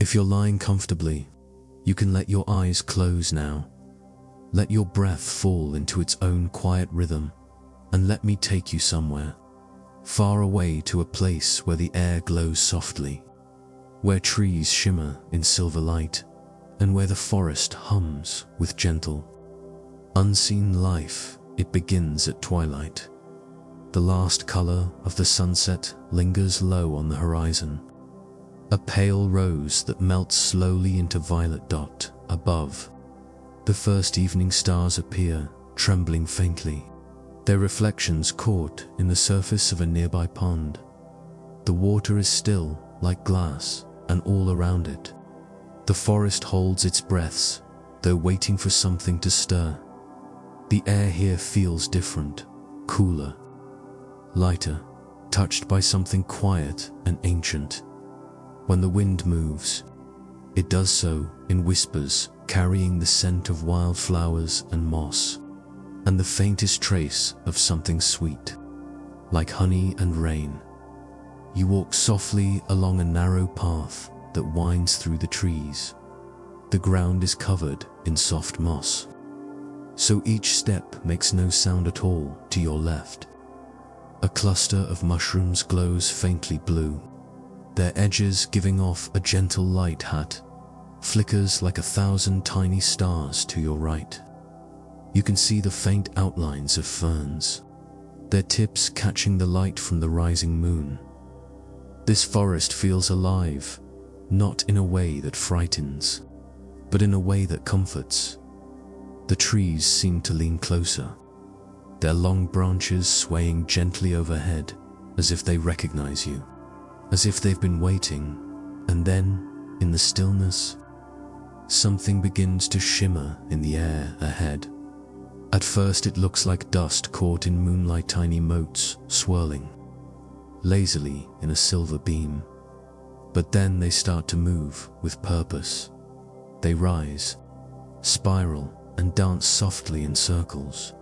If you're lying comfortably, you can let your eyes close now. Let your breath fall into its own quiet rhythm, and let me take you somewhere, far away to a place where the air glows softly, where trees shimmer in silver light, and where the forest hums with gentle, unseen life. It begins at twilight. The last color of the sunset lingers low on the horizon, a pale rose that melts slowly into violet dot above. The first evening stars appear, trembling faintly, their reflections caught in the surface of a nearby pond. The water is still like glass, and all around it, the forest holds its breaths, though waiting for something to stir. The air here feels different, cooler, lighter, touched by something quiet and ancient. When the wind moves, it does so in whispers, carrying the scent of wildflowers and moss, and the faintest trace of something sweet, like honey and rain. You walk softly along a narrow path that winds through the trees. The ground is covered in soft moss, so each step makes no sound at all. To your left, a cluster of mushrooms glows faintly blue, their edges giving off a gentle light that flickers like 1,000 tiny stars. To your right, you can see the faint outlines of ferns, their tips catching the light from the rising moon. This forest feels alive, not in a way that frightens, but in a way that comforts. The trees seem to lean closer, their long branches swaying gently overhead, as if they recognize you, as if they've been waiting. And then, in the stillness, something begins to shimmer in the air ahead. At first it looks like dust caught in moonlight, tiny motes swirling lazily in a silver beam. But then they start to move with purpose. They rise, spiral, and dance softly in circles.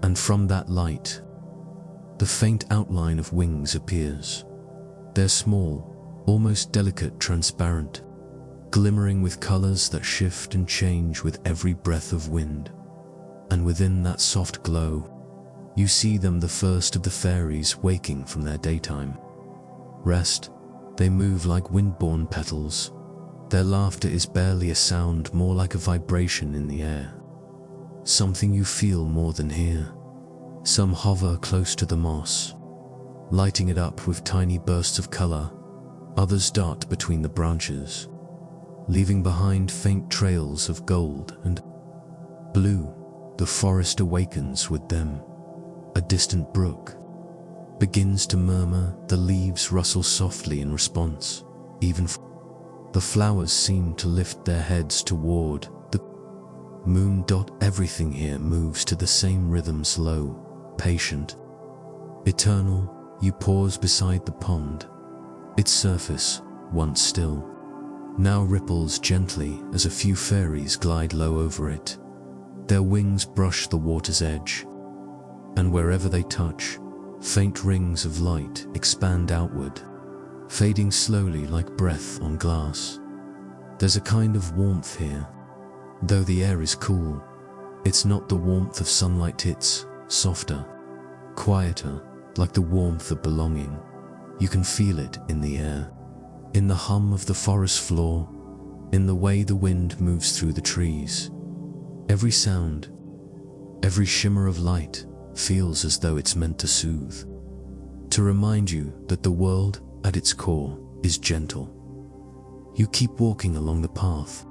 And from that light, the faint outline of wings appears. They're small, almost delicate, transparent, glimmering with colors that shift and change with every breath of wind. And within that soft glow, you see them, the first of the fairies waking from their daytime rest. They move like wind-borne petals. Their laughter is barely a sound, more like a vibration in the air, something you feel more than hear. Some hover close to the moss, lighting it up with tiny bursts of color. Others dart between the branches, leaving behind faint trails of gold and blue. The forest awakens with them. A distant brook begins to murmur, the leaves rustle softly in response. Even the flowers seem to lift their heads toward the moon. Everything here moves to the same rhythm, slow, patient, eternal. You pause beside the pond. Its surface, once still, now ripples gently as a few fairies glide low over it. Their wings brush the water's edge, and wherever they touch, faint rings of light expand outward, fading slowly like breath on glass. There's a kind of warmth here. Though the air is cool, it's not the warmth of sunlight. It's softer, quieter, like the warmth of belonging. You can feel it in the air, in the hum of the forest floor, in the way the wind moves through the trees. Every sound, every shimmer of light feels as though it's meant to soothe, to remind you that the world at its core is gentle. You keep walking along the path,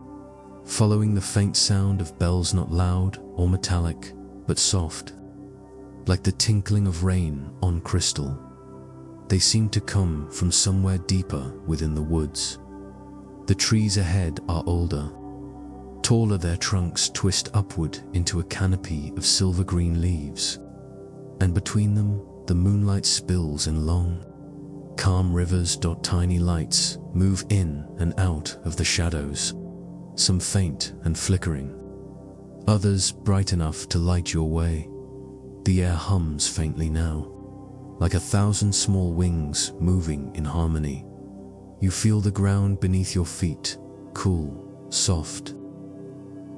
following the faint sound of bells, not loud or metallic, but soft, like the tinkling of rain on crystal. They seem to come from somewhere deeper within the woods. The trees ahead are older, taller. Their trunks twist upward into a canopy of silver-green leaves, and between them, the moonlight spills in long, calm rivers. Tiny lights move in and out of the shadows, some faint and flickering, others bright enough to light your way. The air hums faintly now, like 1,000 small wings moving in harmony. You feel the ground beneath your feet cool, soft,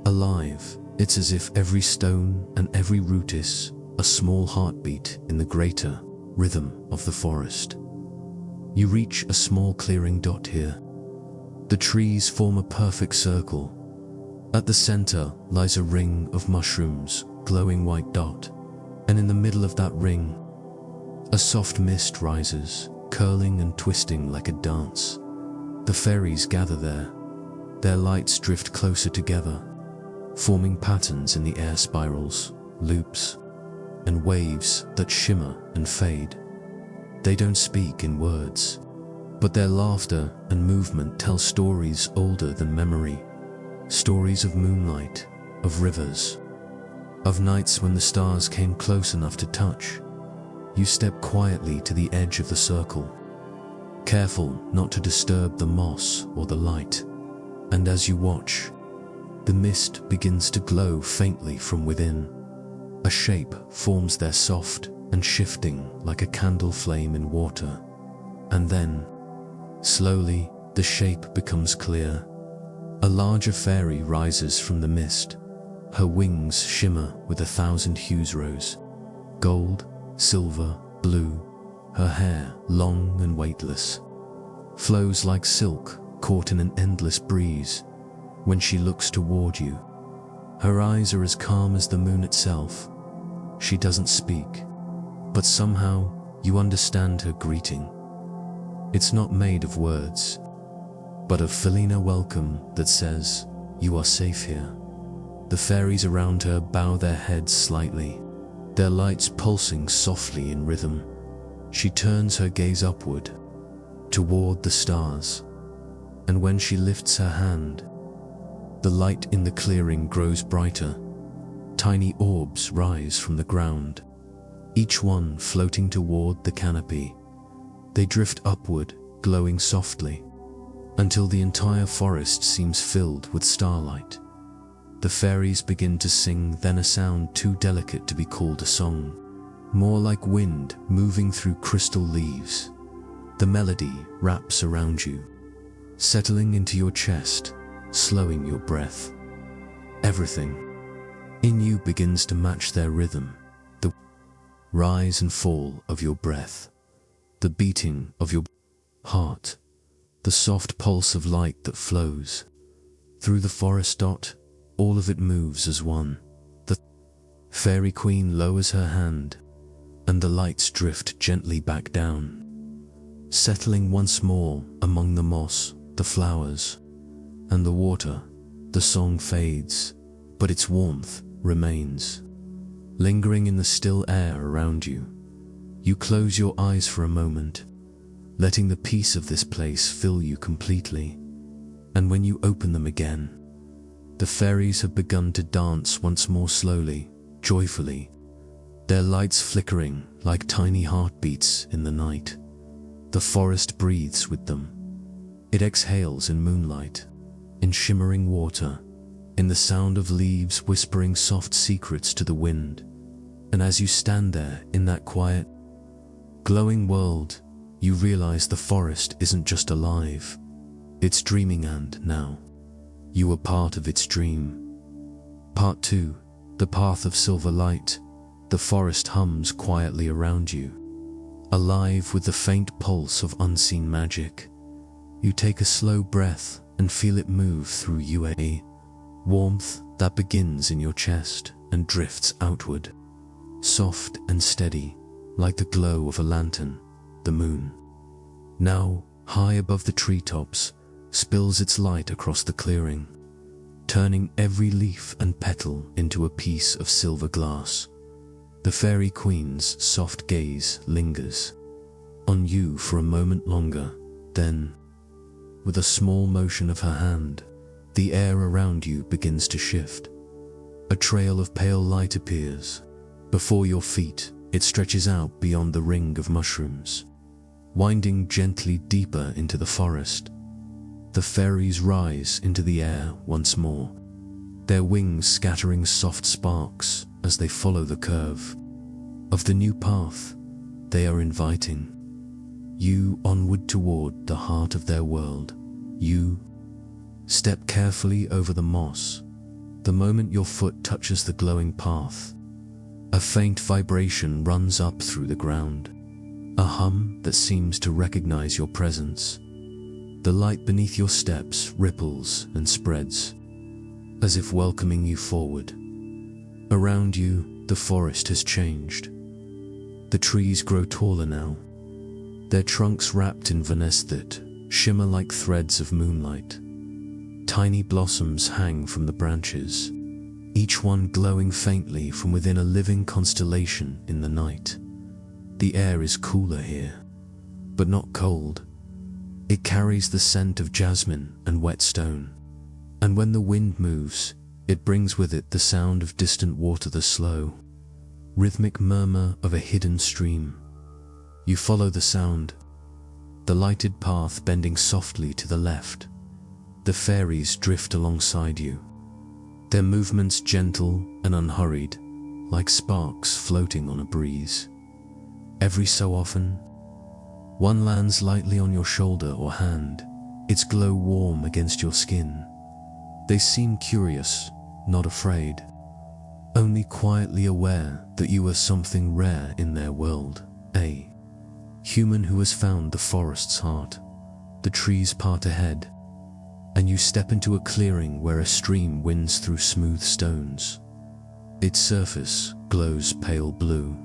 alive. It's as if every stone and every root is a small heartbeat in the greater rhythm of the forest. You reach a small clearing dot here. The trees form a perfect circle. At the center lies a ring of mushrooms, glowing white dot, and in the middle of that ring, a soft mist rises, curling and twisting like a dance. The fairies gather there. Their lights drift closer together, forming patterns in the air, spirals, loops, and waves that shimmer and fade. They don't speak in words, but their laughter and movement tell stories older than memory. Stories of moonlight, of rivers, of nights when the stars came close enough to touch. You step quietly to the edge of the circle, careful not to disturb the moss or the light. And as you watch, the mist begins to glow faintly from within. A shape forms there, soft and shifting like a candle flame in water. And then, slowly, the shape becomes clear. A larger fairy rises from the mist. Her wings shimmer with 1,000 hues, rose, gold, silver, blue. Her hair, long and weightless, flows like silk caught in an endless breeze. When she looks toward you, her eyes are as calm as the moon itself. She doesn't speak, but somehow you understand her greeting. It's not made of words, but of feline welcome that says, "You are safe here." The fairies around her bow their heads slightly, their lights pulsing softly in rhythm. She turns her gaze upward, toward the stars, and when she lifts her hand, the light in the clearing grows brighter. Tiny orbs rise from the ground, each one floating toward the canopy. They drift upward, glowing softly, until the entire forest seems filled with starlight. The fairies begin to sing, then a sound too delicate to be called a song, more like wind moving through crystal leaves. The melody wraps around you, settling into your chest, slowing your breath. Everything in you begins to match their rhythm, the rise and fall of your breath, the beating of your heart, the soft pulse of light that flows through the forest dot. All of it moves as one. The fairy queen lowers her hand, and the lights drift gently back down, settling once more among the moss, the flowers, and the water. The song fades, but its warmth remains, lingering in the still air around you. You close your eyes for a moment, letting the peace of this place fill you completely. And when you open them again, the fairies have begun to dance once more, slowly, joyfully, their lights flickering like tiny heartbeats in the night. The forest breathes with them. It exhales in moonlight, in shimmering water, in the sound of leaves whispering soft secrets to the wind. And as you stand there in that quiet, glowing world, you realize the forest isn't just alive, it's dreaming, and now you are part of its dream. Part 2, the path of silver light. The forest hums quietly around you, alive with the faint pulse of unseen magic. You take a slow breath and feel it move through you, a warmth that begins in your chest and drifts outward, soft and steady, like the glow of a lantern. The moon, now high above the treetops, spills its light across the clearing, turning every leaf and petal into a piece of silver glass. The fairy queen's soft gaze lingers on you for a moment longer, then, with a small motion of her hand, the air around you begins to shift. A trail of pale light appears before your feet. It stretches out beyond the ring of mushrooms, winding gently deeper into the forest. The fairies rise into the air once more, their wings scattering soft sparks as they follow the curve of the new path. They are inviting you onward toward the heart of their world. You Step carefully over the moss. The moment your foot touches the glowing path, a faint vibration runs up through the ground, a hum that seems to recognize your presence. The light beneath your steps ripples and spreads, as if welcoming you forward. Around you, the forest has changed. The trees grow taller now, their trunks wrapped in vines that shimmer like threads of moonlight. Tiny blossoms hang from the branches, each one glowing faintly from within a living constellation in the night. The air is cooler here, but not cold. It carries the scent of jasmine and wet stone, and when the wind moves, it brings with it the sound of distant water, the slow, rhythmic murmur of a hidden stream. You follow the sound, the lighted path bending softly to the left. The fairies drift alongside you, their movements gentle and unhurried, like sparks floating on a breeze. Every so often, one lands lightly on your shoulder or hand, its glow warm against your skin. They seem curious, not afraid, only quietly aware that you are something rare in their world, a human who has found the forest's heart. The trees part ahead, and you step into a clearing where a stream winds through smooth stones. Its surface glows pale blue,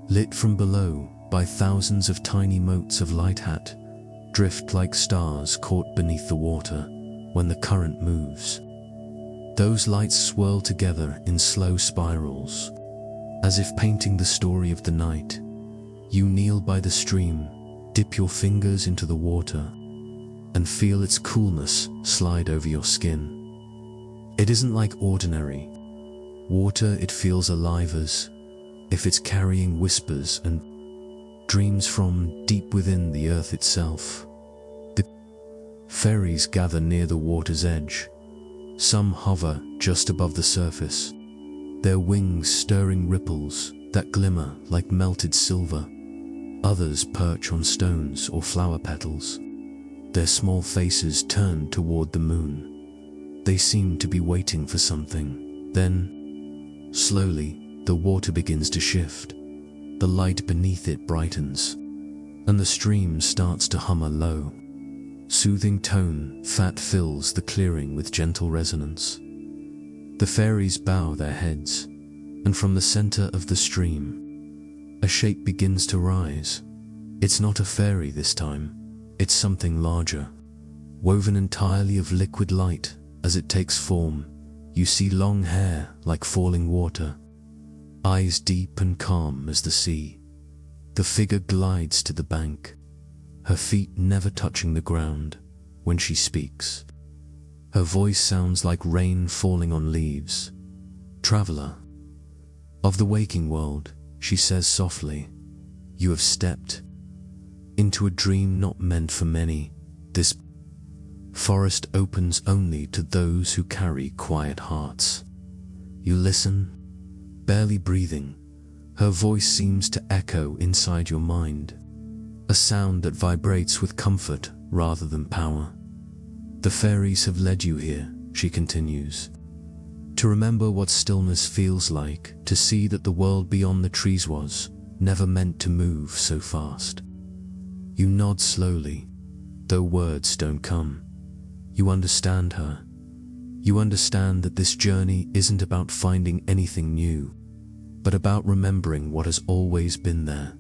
lit from below by thousands of tiny motes of light that drift like stars caught beneath the water when the current moves. Those lights swirl together in slow spirals, as if painting the story of the night. You kneel by the stream, dip your fingers into the water, and feel its coolness slide over your skin. It isn't like ordinary water, it feels alive as if it's carrying whispers and dreams from deep within the earth itself. The fairies gather near the water's edge. Some hover just above the surface, their wings stirring ripples that glimmer like melted silver. Others perch on stones or flower petals, their small faces turned toward the moon. They seem to be waiting for something. Then, slowly, the water begins to shift. The light beneath it brightens, and the stream starts to hum a low, soothing tone that fills the clearing with gentle resonance. The fairies bow their heads, and from the center of the stream, a shape begins to rise. It's not a fairy this time. It's something larger, woven entirely of liquid light. As it takes form, you see long hair like falling water, eyes deep and calm as the sea. The figure glides to the bank, her feet never touching the ground. When she speaks, her voice sounds like rain falling on leaves. "Traveler of the waking world," she says softly, "you have stepped into a dream not meant for many. This forest opens only to those who carry quiet hearts." You listen, barely breathing. Her voice seems to echo inside your mind, a sound that vibrates with comfort rather than power. "The fairies have led you here," she continues, "to remember what stillness feels like, to see that the world beyond the trees was never meant to move so fast." You nod slowly, though words don't come. You understand her. You understand that this journey isn't about finding anything new, but about remembering what has always been there.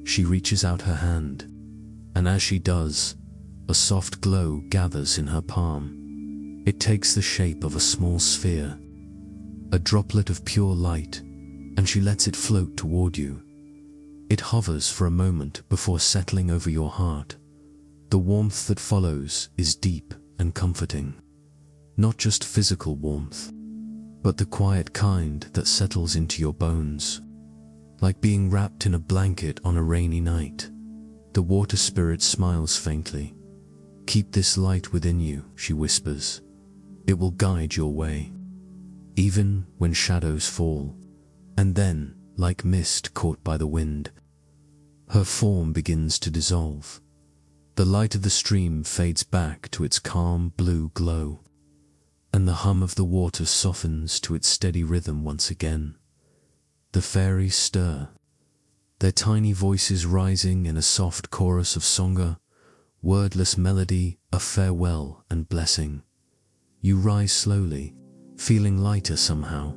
She reaches out her hand, and as she does, a soft glow gathers in her palm. It takes the shape of a small sphere, a droplet of pure light, and she lets it float toward you. It hovers for a moment before settling over your heart. The warmth that follows is deep and comforting. Not just physical warmth, but the quiet kind that settles into your bones, like being wrapped in a blanket on a rainy night. The water spirit smiles faintly. "Keep this light within you," she whispers. "It will guide your way, even when shadows fall." And then, like mist caught by the wind, her form begins to dissolve. The light of the stream fades back to its calm blue glow, and the hum of the water softens to its steady rhythm once again. The fairies stir, their tiny voices rising in a soft chorus of song, wordless melody of farewell and blessing. You rise slowly, feeling lighter somehow,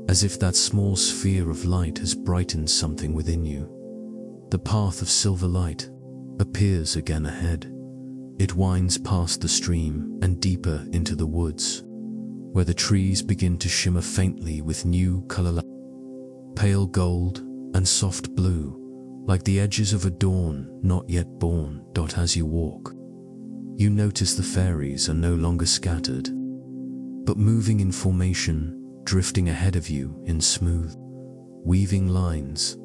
as if that small sphere of light has brightened something within you. The path of silver light appears again ahead. It winds past the stream and deeper into the woods, where the trees begin to shimmer faintly with new color, pale gold and soft blue, like the edges of a dawn not yet born. As you walk, you notice the fairies are no longer scattered, but moving in formation, drifting ahead of you in smooth, weaving lines.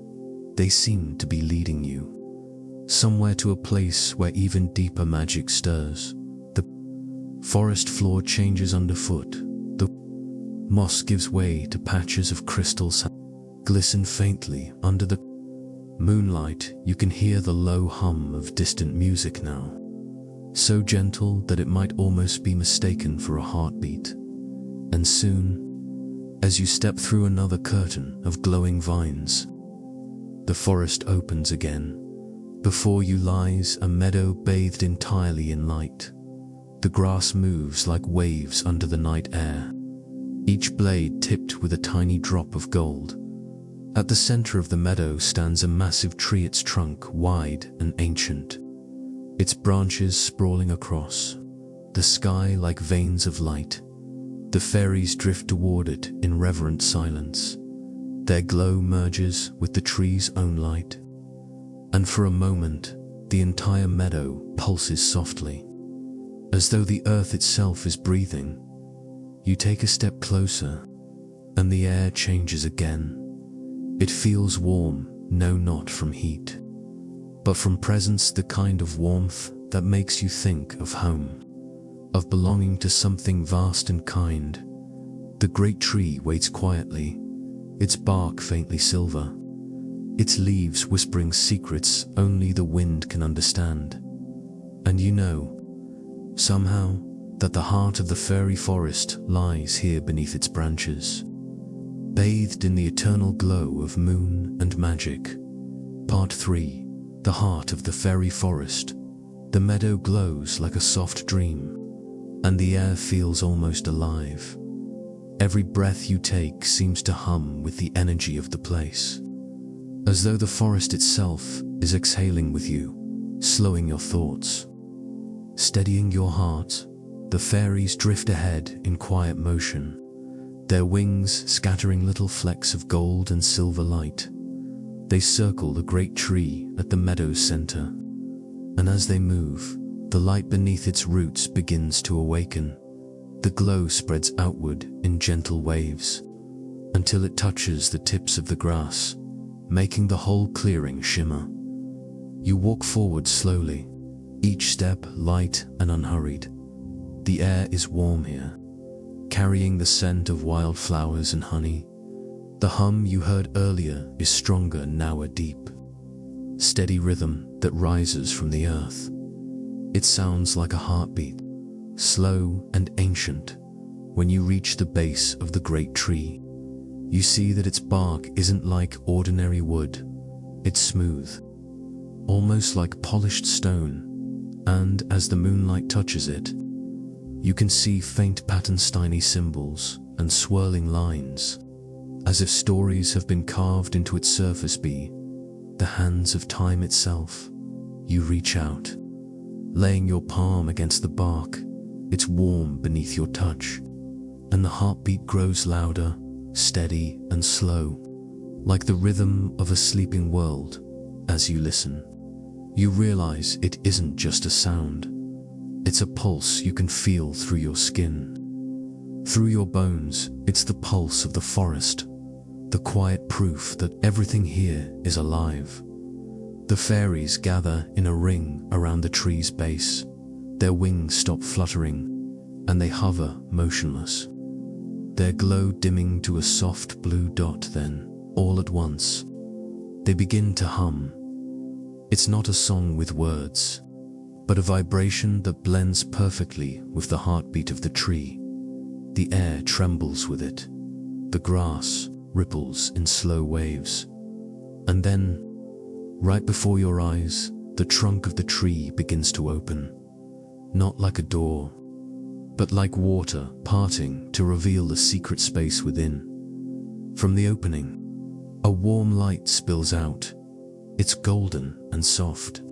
They seem to be leading you somewhere to a place where even deeper magic stirs. The forest floor changes underfoot. The moss gives way to patches of crystals glisten faintly under the moonlight. You can hear the low hum of distant music now, so gentle that it might almost be mistaken for a heartbeat. And soon, as you step through another curtain of glowing vines, the forest opens again. Before you lies a meadow bathed entirely in light. The grass moves like waves under the night air, each blade tipped with a tiny drop of gold. At the center of the meadow stands a massive tree, its trunk wide and ancient, its branches sprawling across the sky like veins of light. The fairies drift toward it in reverent silence. Their glow merges with the tree's own light, and for a moment, the entire meadow pulses softly, as though the earth itself is breathing. You take a step closer, and the air changes again. It feels warm, no, not from heat, but from presence, the kind of warmth that makes you think of home, of belonging to something vast and kind. The great tree waits quietly, its bark faintly silver, its leaves whispering secrets only the wind can understand. And you know, somehow, that the heart of the fairy forest lies here beneath its branches, bathed in the eternal glow of moon and magic. Part 3. The heart of the fairy forest. The meadow glows like a soft dream, and the air feels almost alive. Every breath you take seems to hum with the energy of the place, as though the forest itself is exhaling with you, slowing your thoughts, steadying your heart. The fairies drift ahead in quiet motion, their wings scattering little flecks of gold and silver light. They circle the great tree at the meadow's center, and as they move, the light beneath its roots begins to awaken. The glow spreads outward in gentle waves, until it touches the tips of the grass, making the whole clearing shimmer. You walk forward slowly, each step light and unhurried. The air is warm here, carrying the scent of wildflowers and honey. The hum you heard earlier is stronger now, a deep, steady rhythm that rises from the earth. It sounds like a heartbeat, slow and ancient. When you reach the base of the great tree, you see that its bark isn't like ordinary wood. It's smooth, almost like polished stone, and as the moonlight touches it, you can see faint patterns, tiny symbols, and swirling lines, as if stories have been carved into its surface. Be the hands of time itself. You reach out, laying your palm against the bark. It's warm beneath your touch, and the heartbeat grows louder, steady and slow, like the rhythm of a sleeping world. As you listen, you realize it isn't just a sound. It's a pulse you can feel through your skin, through your bones. It's the pulse of the forest, the quiet proof that everything here is alive. The fairies gather in a ring around the tree's base. Their wings stop fluttering, and they hover motionless, their glow dimming to a soft blue dot. Then, all at once, they begin to hum. It's not a song with words, but a vibration that blends perfectly with the heartbeat of the tree. The air trembles with it. The grass ripples in slow waves. And then, right before your eyes, the trunk of the tree begins to open. Not like a door, but like water parting to reveal the secret space within. From the opening, a warm light spills out. It's golden and soft,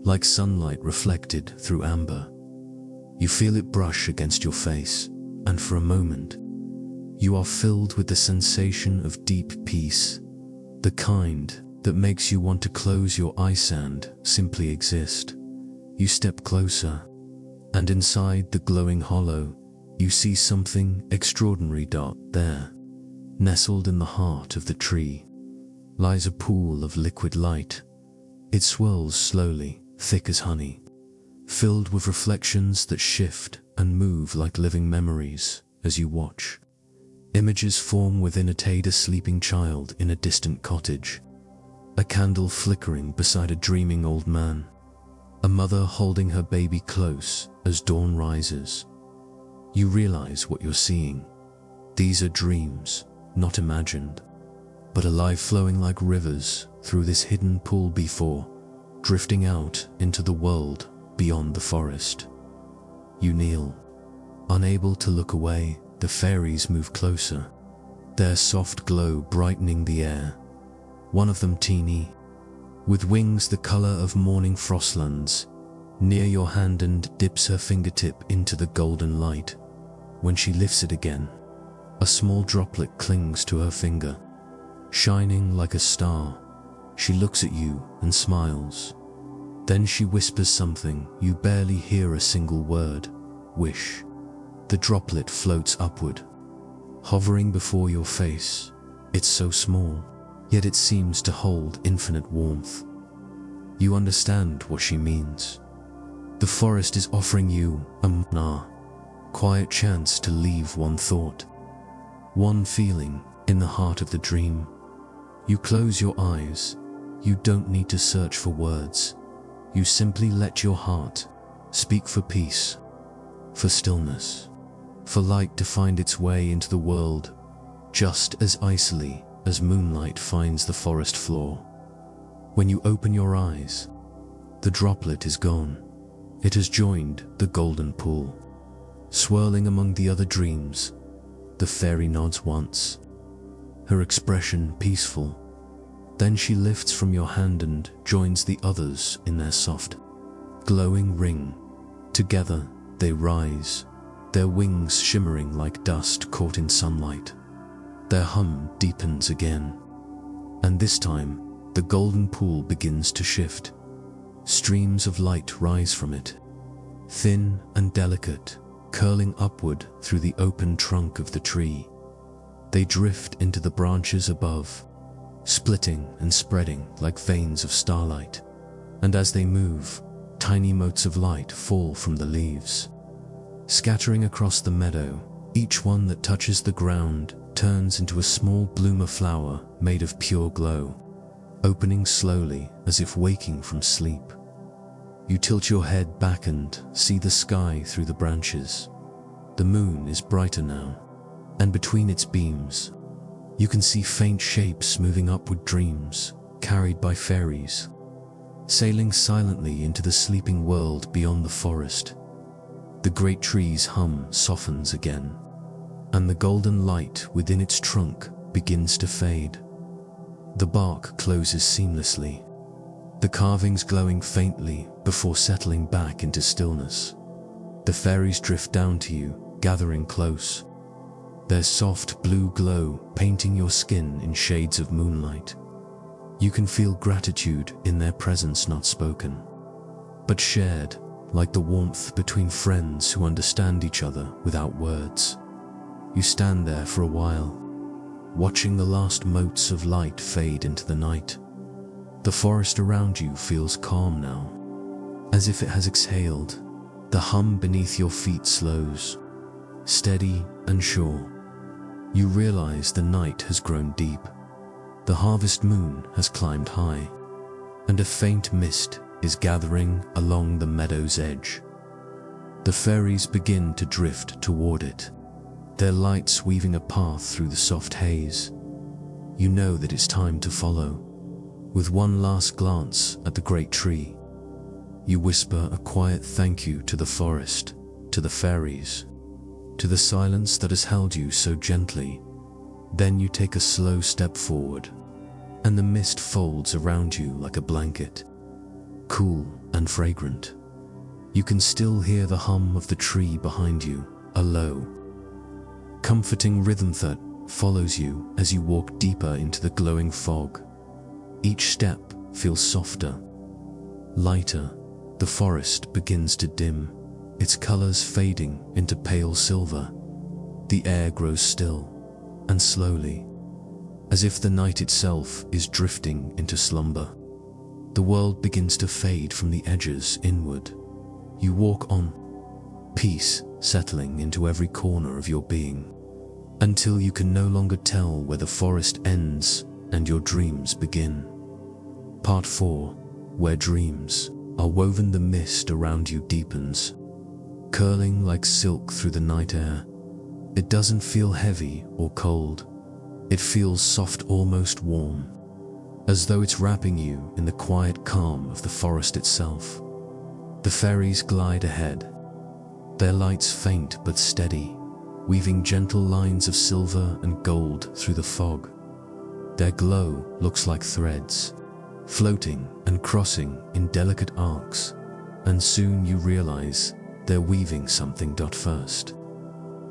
like sunlight reflected through amber. You feel it brush against your face, and for a moment, you are filled with the sensation of deep peace, the kind that makes you want to close your eyes and simply exist. You step closer, and inside the glowing hollow, you see something extraordinary. There, nestled in the heart of the tree, lies a pool of liquid light. It swirls slowly, thick as honey, filled with reflections that shift and move like living memories as you watch. Images form within it: a sleeping child in a distant cottage, a candle flickering beside a dreaming old man, a mother holding her baby close as dawn rises. You realize what you're seeing. These are dreams, not imagined, but alive, flowing like rivers through this hidden pool before drifting out into the world beyond the forest. You kneel, unable to look away. The fairies move closer, their soft glow brightening the air. One of them, teeny, with wings the color of morning frostlands, near your hand and dips her fingertip into the golden light. When she lifts it again, a small droplet clings to her finger, shining like a star. She looks at you and smiles. Then she whispers something. You barely hear a single word. Wish. The droplet floats upward, hovering before your face. It's so small, yet it seems to hold infinite warmth. You understand what she means. The forest is offering you a quiet chance to leave one thought, one feeling in the heart of the dream. You close your eyes. You don't need to search for words. You simply let your heart speak for peace, for stillness, for light to find its way into the world, just as icily as moonlight finds the forest floor. When you open your eyes, the droplet is gone. It has joined the golden pool, swirling among the other dreams. The fairy nods once, her expression peaceful. Then she lifts from your hand and joins the others in their soft, glowing ring. Together they rise, their wings shimmering like dust caught in sunlight. Their hum deepens again, and this time the golden pool begins to shift. Streams of light rise from it, thin and delicate, curling upward through the open trunk of the tree. They drift into the branches above, splitting and spreading like veins of starlight. And as they move, tiny motes of light fall from the leaves, scattering across the meadow. Each one that touches the ground turns into a small bloomer flower made of pure glow, opening slowly as if waking from sleep. You tilt your head back and see the sky through the branches. The moon is brighter now, and between its beams, you can see faint shapes moving upward, dreams carried by fairies, sailing silently into the sleeping world beyond the forest. The great tree's hum softens again, and the golden light within its trunk begins to fade. The bark closes seamlessly, the carvings glowing faintly before settling back into stillness. The fairies drift down to you, gathering close, their soft blue glow painting your skin in shades of moonlight. You can feel gratitude in their presence, not spoken, but shared, like the warmth between friends who understand each other without words. You stand there for a while, watching the last motes of light fade into the night. The forest around you feels calm now, as if it has exhaled. The hum beneath your feet slows, steady and sure. You realize the night has grown deep. The harvest moon has climbed high, and a faint mist is gathering along the meadow's edge. The fairies begin to drift toward it, their lights weaving a path through the soft haze. You know that it's time to follow. With one last glance at the great tree, you whisper a quiet thank you to the forest, to the fairies, to the silence that has held you so gently. Then you take a slow step forward, and the mist folds around you like a blanket, cool and fragrant. You can still hear the hum of the tree behind you, a low, comforting rhythm that follows you as you walk deeper into the glowing fog. Each step feels softer, lighter. The forest begins to dim, its colors fading into pale silver. The air grows still, and slowly, as if the night itself is drifting into slumber, the world begins to fade from the edges inward. You walk on, peace settling into every corner of your being, until you can no longer tell where the forest ends and your dreams begin. Part 4, where dreams are woven. The mist around you deepens, curling like silk through the night air. It doesn't feel heavy or cold. It feels soft, almost warm, as though it's wrapping you in the quiet calm of the forest itself. The fairies glide ahead, their lights faint but steady, weaving gentle lines of silver and gold through the fog. Their glow looks like threads, floating and crossing in delicate arcs, and soon you realize they're weaving something. First,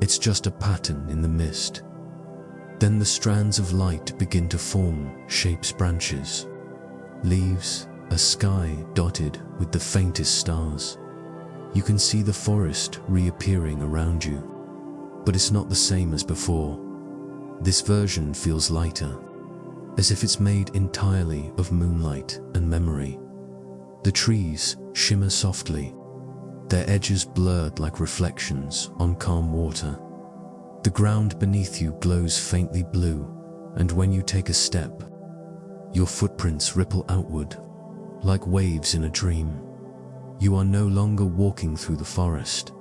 it's just a pattern in the mist. Then the strands of light begin to form shapes, branches, leaves, a sky dotted with the faintest stars. You can see the forest reappearing around you, but it's not the same as before. This version feels lighter, as if it's made entirely of moonlight and memory. The trees shimmer softly, their edges blurred like reflections on calm water. The ground beneath you glows faintly blue, and when you take a step, your footprints ripple outward like waves in a dream. You are no longer walking through the forest.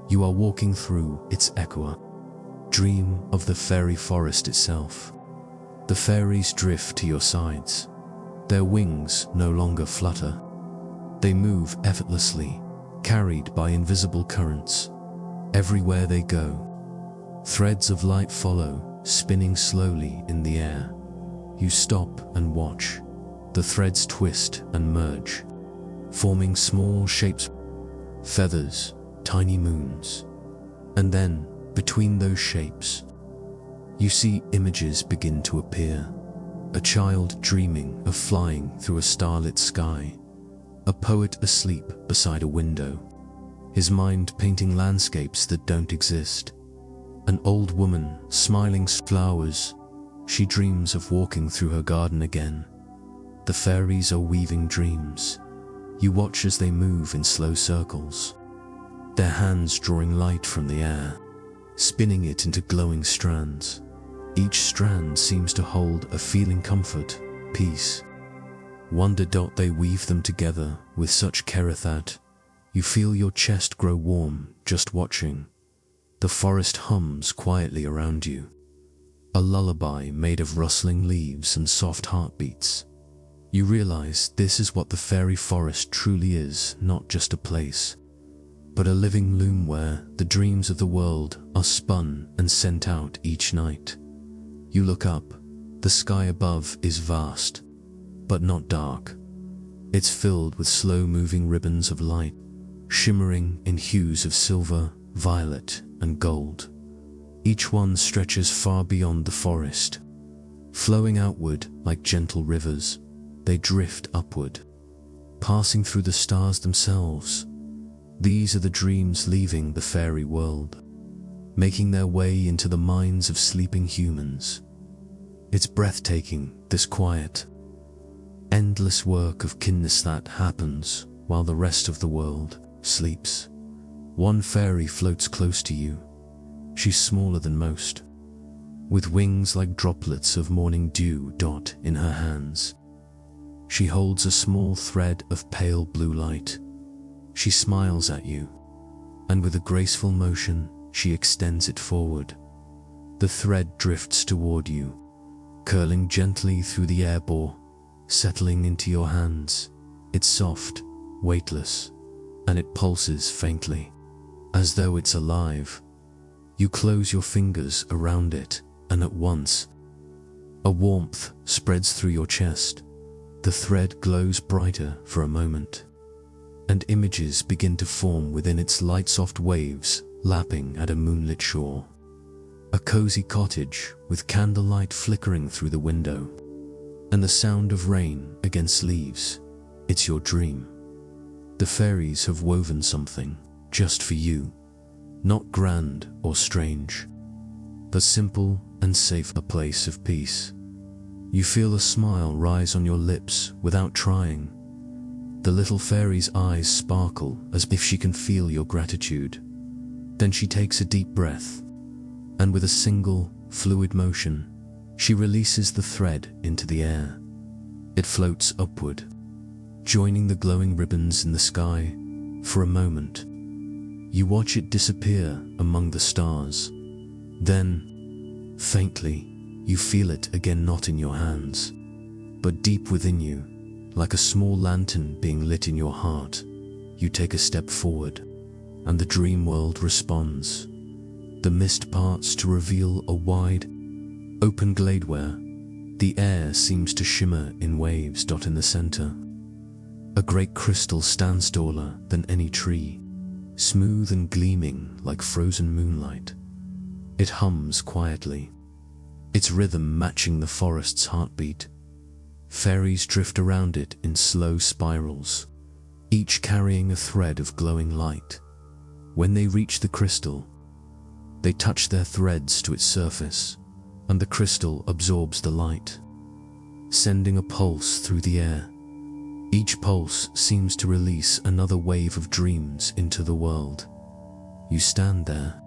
You are walking through its echo. Dream of the fairy forest itself. The fairies drift to your sides. Their wings no longer flutter. They move effortlessly, carried by invisible currents. Everywhere they go, threads of light follow, spinning slowly in the air. You stop and watch. The threads twist and merge, forming small shapes, feathers, tiny moons. And then, between those shapes, you see images begin to appear. A child dreaming of flying through a starlit sky. A poet asleep beside a window, his mind painting landscapes that don't exist. An old woman smiling flowers. She dreams of walking through her garden again. The fairies are weaving dreams. You watch as they move in slow circles, their hands drawing light from the air, spinning it into glowing strands. Each strand seems to hold a feeling, comfort, peace, wonder. They weave them together with such care that you feel your chest grow warm just watching. The forest hums quietly around you, a lullaby made of rustling leaves and soft heartbeats. You realize this is what the fairy forest truly is, not just a place, but a living loom where the dreams of the world are spun and sent out each night. You look up. The sky above is vast, but not dark. It's filled with slow-moving ribbons of light, shimmering in hues of silver, violet, and gold. Each one stretches far beyond the forest, flowing outward like gentle rivers. They drift upward, passing through the stars themselves. These are the dreams leaving the fairy world, making their way into the minds of sleeping humans. It's breathtaking, this quiet, endless work of kindness that happens while the rest of the world sleeps. One fairy floats close to you. She's smaller than most, with wings like droplets of morning dew in her hands. She holds a small thread of pale blue light. She smiles at you, and with a graceful motion, she extends it forward. The thread drifts toward you, curling gently through the air bore, settling into your hands. It's soft, weightless, and it pulses faintly, as though it's alive. You close your fingers around it, and at once, a warmth spreads through your chest. The thread glows brighter for a moment, and images begin to form within its light soft waves, lapping at a moonlit shore. A cozy cottage with candlelight flickering through the window, and the sound of rain against leaves. It's your dream. The fairies have woven something just for you, not grand or strange, but simple and safe, a place of peace. You feel a smile rise on your lips without trying. The little fairy's eyes sparkle as if she can feel your gratitude. Then she takes a deep breath, and with a single, fluid motion, she releases the thread into the air. It floats upward, joining the glowing ribbons in the sky. For a moment, you watch it disappear among the stars. Then, faintly, you feel it again, not in your hands, but deep within you, like a small lantern being lit in your heart. You take a step forward, and the dream world responds. The mist parts to reveal a wide, open glade where the air seems to shimmer in waves. In the center, a great crystal stands taller than any tree, smooth and gleaming like frozen moonlight. It hums quietly, its rhythm matching the forest's heartbeat. Fairies drift around it in slow spirals, each carrying a thread of glowing light. When they reach the crystal, they touch their threads to its surface, and the crystal absorbs the light, sending a pulse through the air. Each pulse seems to release another wave of dreams into the world. You stand there,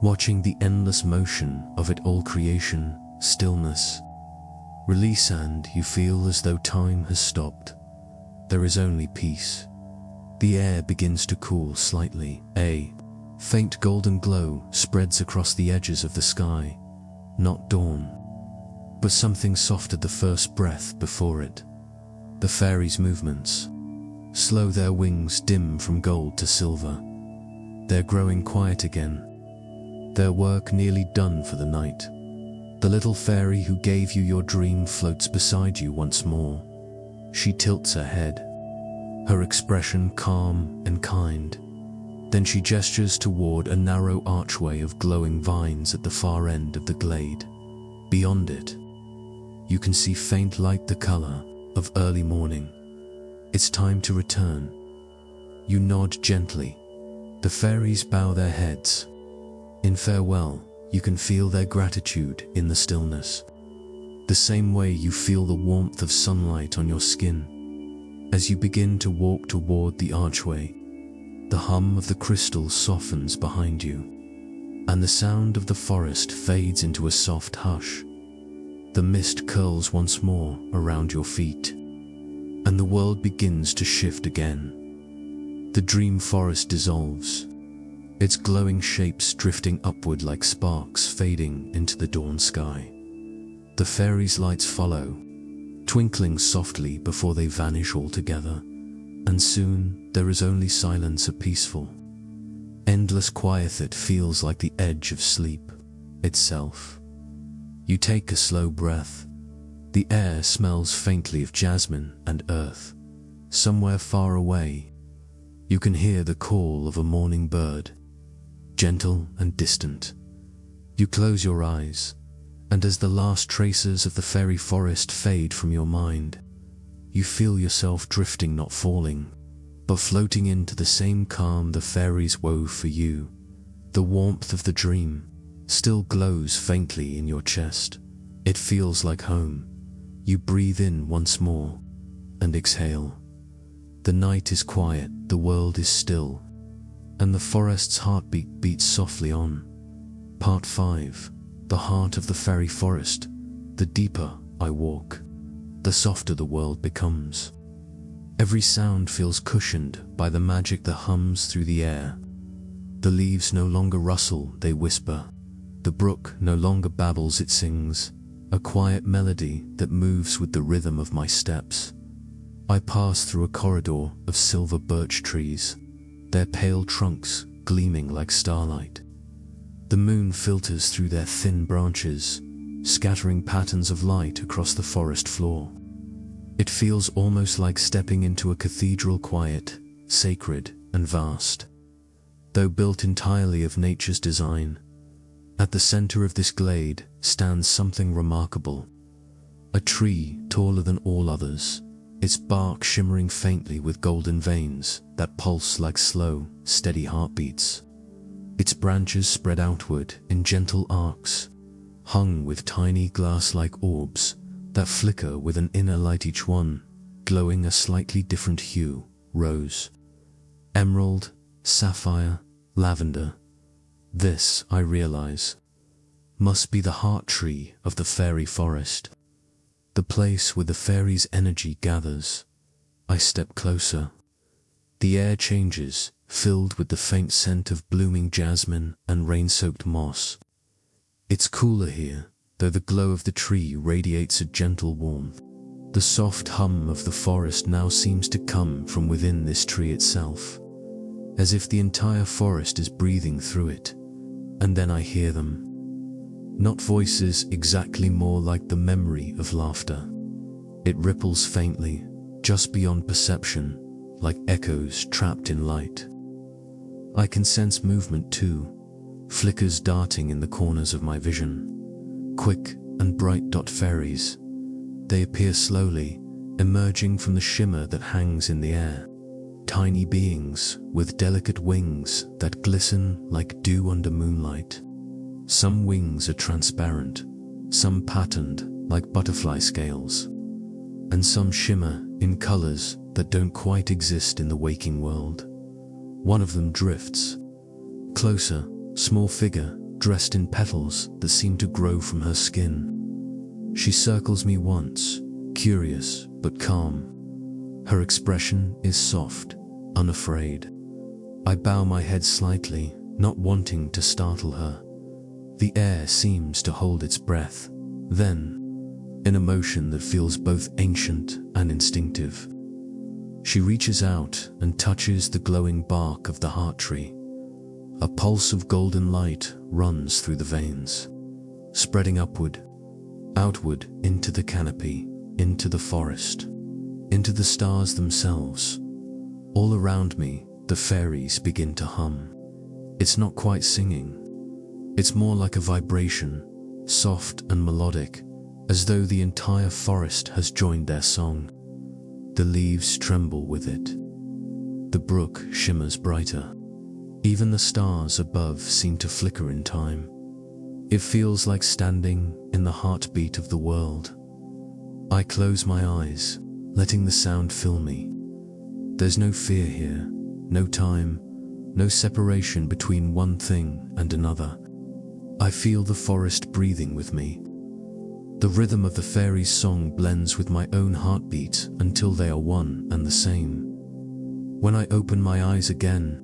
watching the endless motion of it all, creation, stillness, release, and you feel as though time has stopped. There is only peace. The air begins to cool slightly. A faint golden glow spreads across the edges of the sky. Not dawn, but something softer, the first breath before it. The fairies' movements slow, their wings dim from gold to silver. They're growing quiet again, their work nearly done for the night. The little fairy who gave you your dream floats beside you once more. She tilts her head, her expression calm and kind. Then she gestures toward a narrow archway of glowing vines at the far end of the glade. Beyond it, you can see faint light, the color of early morning. It's time to return. You nod gently. The fairies bow their heads. In farewell, you can feel their gratitude in the stillness, the same way you feel the warmth of sunlight on your skin. As you begin to walk toward the archway, the hum of the crystal softens behind you, and the sound of the forest fades into a soft hush. The mist curls once more around your feet, and the world begins to shift again. The dream forest dissolves, its glowing shapes drifting upward like sparks fading into the dawn sky. The fairies' lights follow, twinkling softly before they vanish altogether, and soon there is only silence, a peaceful, endless quiet that feels like the edge of sleep itself. You take a slow breath. The air smells faintly of jasmine and earth. Somewhere far away, you can hear the call of a morning bird, gentle and distant. You close your eyes, and as the last traces of the fairy forest fade from your mind, you feel yourself drifting, not falling, but floating into the same calm the fairies wove for you. The warmth of the dream still glows faintly in your chest. It feels like home. You breathe in once more and exhale. The night is quiet, the world is still, and the forest's heartbeat beats softly on. Part 5. The heart of the fairy forest. The deeper I walk, the softer the world becomes. Every sound feels cushioned by the magic that hums through the air. The leaves no longer rustle, they whisper. The brook no longer babbles, it sings, a quiet melody that moves with the rhythm of my steps. I pass through a corridor of silver birch trees, their pale trunks gleaming like starlight. The moon filters through their thin branches, scattering patterns of light across the forest floor. It feels almost like stepping into a cathedral, quiet, sacred, and vast. Though built entirely of nature's design, at the center of this glade stands something remarkable. A tree taller than all others, its bark shimmering faintly with golden veins that pulse like slow, steady heartbeats. Its branches spread outward in gentle arcs, hung with tiny glass-like orbs that flicker with an inner light, each one glowing a slightly different hue: rose, emerald, sapphire, lavender. This, I realize, must be the heart tree of the fairy forest, the place where the fairies' energy gathers. I step closer. The air changes, filled with the faint scent of blooming jasmine and rain-soaked moss. It's cooler here, though the glow of the tree radiates a gentle warmth. The soft hum of the forest now seems to come from within this tree itself, as if the entire forest is breathing through it. And then I hear them. Not voices exactly, more like the memory of laughter. It ripples faintly, just beyond perception, like echoes trapped in light. I can sense movement too, flickers darting in the corners of my vision. Quick and bright fairies. They appear slowly, emerging from the shimmer that hangs in the air. Tiny beings with delicate wings that glisten like dew under moonlight. Some wings are transparent, some patterned like butterfly scales, and some shimmer in colors that don't quite exist in the waking world. One of them drifts closer, small figure dressed in petals that seem to grow from her skin. She circles me once, curious but calm. Her expression is soft, unafraid. I bow my head slightly, not wanting to startle her. The air seems to hold its breath. Then, in a motion that feels both ancient and instinctive, she reaches out and touches the glowing bark of the heart tree. A pulse of golden light runs through the veins, spreading upward, outward into the canopy, into the forest, into the stars themselves. All around me, the fairies begin to hum. It's not quite singing. It's more like a vibration, soft and melodic, as though the entire forest has joined their song. The leaves tremble with it. The brook shimmers brighter. Even the stars above seem to flicker in time. It feels like standing in the heartbeat of the world. I close my eyes, letting the sound fill me. There's no fear here, no time, no separation between one thing and another. I feel the forest breathing with me. The rhythm of the fairies' song blends with my own heartbeat until they are one and the same. When I open my eyes again,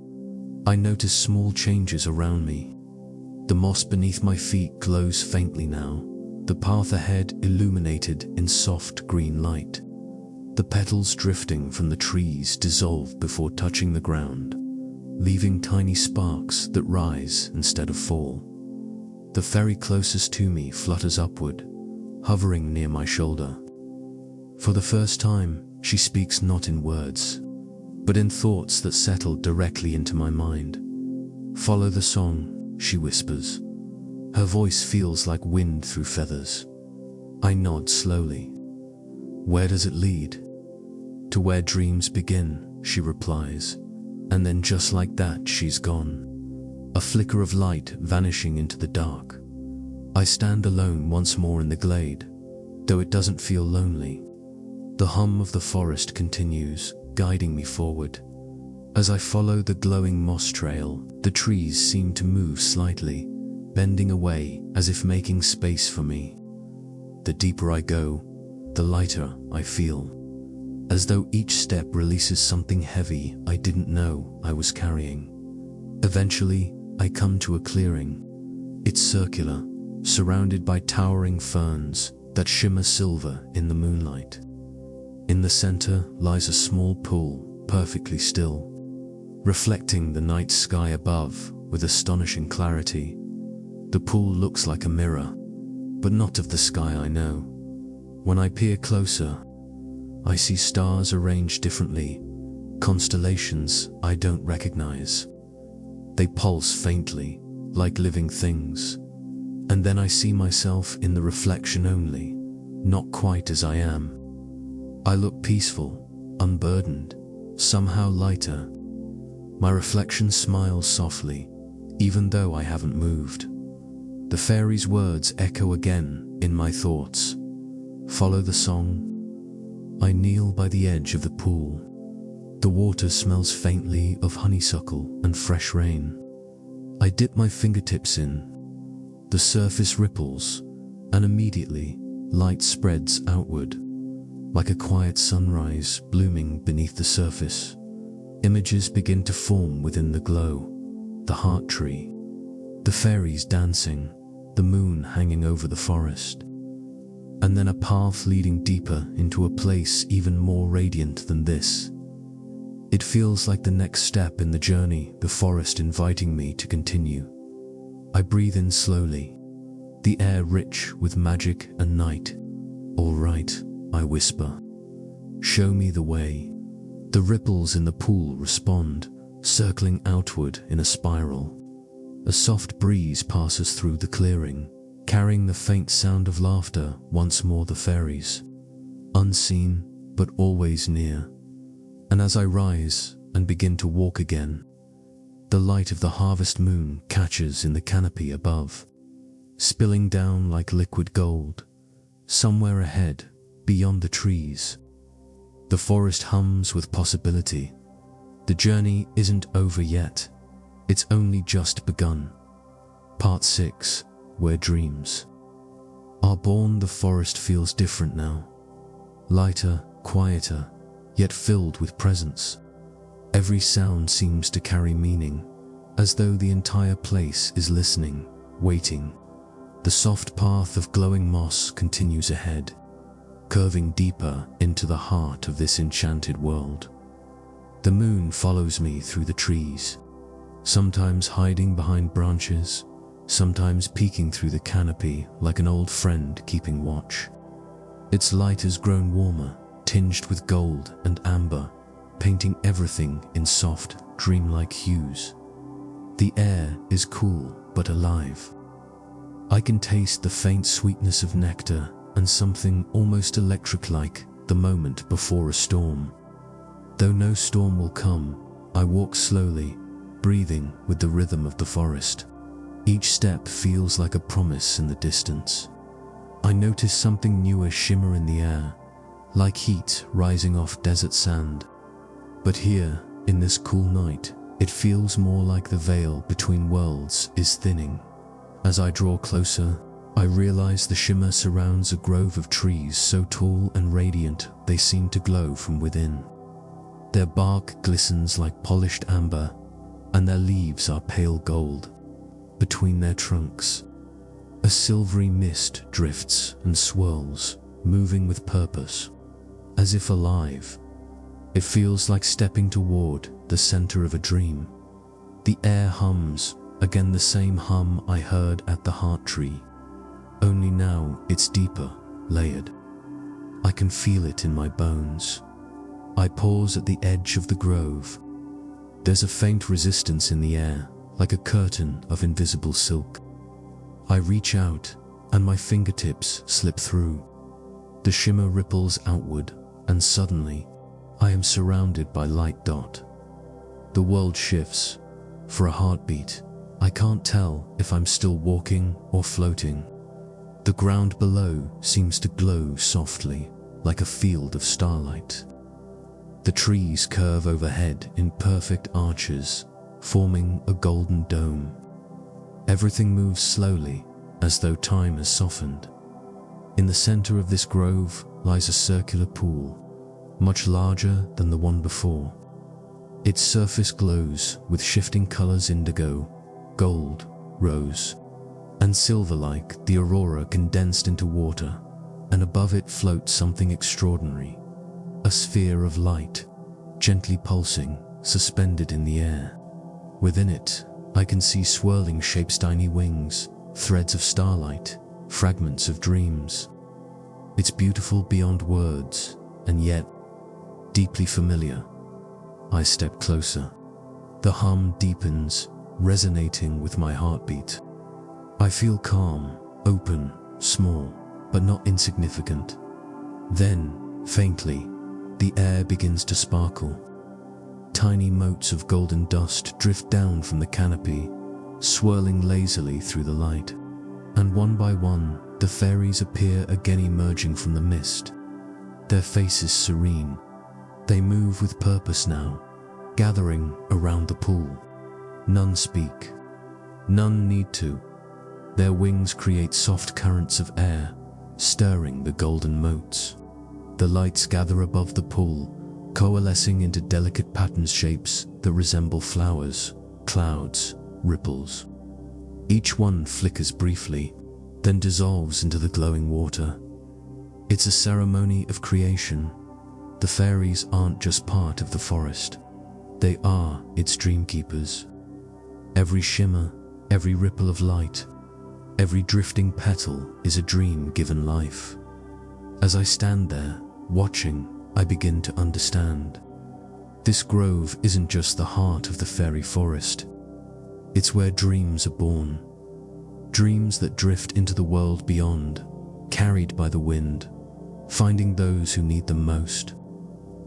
I notice small changes around me. The moss beneath my feet glows faintly now, the path ahead illuminated in soft green light. The petals drifting from the trees dissolve before touching the ground, leaving tiny sparks that rise instead of fall. The fairy closest to me flutters upward, hovering near my shoulder. For the first time, she speaks not in words, but in thoughts that settle directly into my mind. "Follow the song," she whispers. Her voice feels like wind through feathers. I nod slowly. "Where does it lead?" "To where dreams begin," she replies, and then just like that, she's gone. A flicker of light vanishing into the dark. I stand alone once more in the glade, though it doesn't feel lonely. The hum of the forest continues, guiding me forward. As I follow the glowing moss trail, the trees seem to move slightly, bending away as if making space for me. The deeper I go, the lighter I feel, as though each step releases something heavy I didn't know I was carrying. Eventually, I come to a clearing. It's circular, surrounded by towering ferns that shimmer silver in the moonlight. In the center lies a small pool, perfectly still, reflecting the night sky above with astonishing clarity. The pool looks like a mirror, but not of the sky I know. When I peer closer, I see stars arranged differently, constellations I don't recognize. They pulse faintly, like living things. And then I see myself in the reflection only, not quite as I am. I look peaceful, unburdened, somehow lighter. My reflection smiles softly, even though I haven't moved. The fairies' words echo again in my thoughts. Follow the song. I kneel by the edge of the pool. The water smells faintly of honeysuckle and fresh rain. I dip my fingertips in. The surface ripples, and immediately, light spreads outward, like a quiet sunrise blooming beneath the surface. Images begin to form within the glow. The heart tree, the fairies dancing, the moon hanging over the forest, and then a path leading deeper into a place even more radiant than this. It feels like the next step in the journey, the forest inviting me to continue. I breathe in slowly, the air rich with magic and night. "All right," I whisper. "Show me the way." The ripples in the pool respond, circling outward in a spiral. A soft breeze passes through the clearing, carrying the faint sound of laughter. Once more the fairies, unseen but always near. And as I rise and begin to walk again, the light of the harvest moon catches in the canopy above, spilling down like liquid gold. Somewhere ahead, beyond the trees, the forest hums with possibility. The journey isn't over yet. It's only just begun. Part 6, where dreams are born. The forest feels different now. Lighter, quieter, yet filled with presence. Every sound seems to carry meaning, as though the entire place is listening, waiting. The soft path of glowing moss continues ahead, curving deeper into the heart of this enchanted world. The moon follows me through the trees, sometimes hiding behind branches, sometimes peeking through the canopy like an old friend keeping watch. Its light has grown warmer, tinged with gold and amber, painting everything in soft, dreamlike hues. The air is cool but alive. I can taste the faint sweetness of nectar and something almost electric-like the moment before a storm. Though no storm will come, I walk slowly, breathing with the rhythm of the forest. Each step feels like a promise in the distance. I notice something newer shimmer in the air, like heat rising off desert sand. But here, in this cool night, it feels more like the veil between worlds is thinning. As I draw closer, I realize the shimmer surrounds a grove of trees so tall and radiant they seem to glow from within. Their bark glistens like polished amber, and their leaves are pale gold. Between their trunks, a silvery mist drifts and swirls, moving with purpose, as if alive. It feels like stepping toward the center of a dream. The air hums, again the same hum I heard at the heart tree. Only now it's deeper, layered. I can feel it in my bones. I pause at the edge of the grove. There's a faint resistance in the air, like a curtain of invisible silk. I reach out, and my fingertips slip through. The shimmer ripples outward, and suddenly, I am surrounded by light dot. The world shifts. For a heartbeat, I can't tell if I'm still walking or floating. The ground below seems to glow softly, like a field of starlight. The trees curve overhead in perfect arches, forming a golden dome. Everything moves slowly, as though time has softened. In the center of this grove lies a circular pool, much larger than the one before. Its surface glows with shifting colors: indigo, gold, rose, and silver, like the aurora condensed into water, and above it floats something extraordinary, a sphere of light, gently pulsing, suspended in the air. Within it, I can see swirling shapes: tiny wings, threads of starlight, fragments of dreams. It's beautiful beyond words, and yet deeply familiar. I step closer. The hum deepens, resonating with my heartbeat. I feel calm, open, small, but not insignificant. Then, faintly, the air begins to sparkle. Tiny motes of golden dust drift down from the canopy, swirling lazily through the light. And one by one, the fairies appear again, emerging from the mist. Their faces serene. They move with purpose now, gathering around the pool. None speak. None need to. Their wings create soft currents of air, stirring the golden motes. The lights gather above the pool, coalescing into delicate patterned shapes that resemble flowers, clouds, ripples. Each one flickers briefly, then dissolves into the glowing water. It's a ceremony of creation. The fairies aren't just part of the forest. They are its dreamkeepers. Every shimmer, every ripple of light, every drifting petal is a dream given life. As I stand there, watching, I begin to understand. This grove isn't just the heart of the fairy forest. It's where dreams are born. Dreams that drift into the world beyond, carried by the wind, finding those who need them most.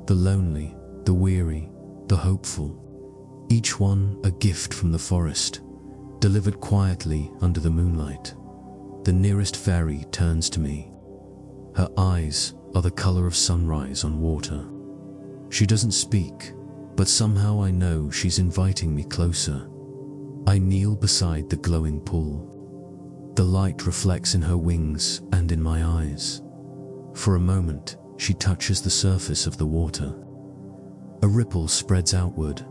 The lonely, the weary, the hopeful, each one a gift from the forest, delivered quietly under the moonlight. The nearest fairy turns to me. Her eyes are the color of sunrise on water. She doesn't speak, but somehow I know she's inviting me closer. I kneel beside the glowing pool. The light reflects in her wings and in my eyes. For a moment, she touches the surface of the water. A ripple spreads outward,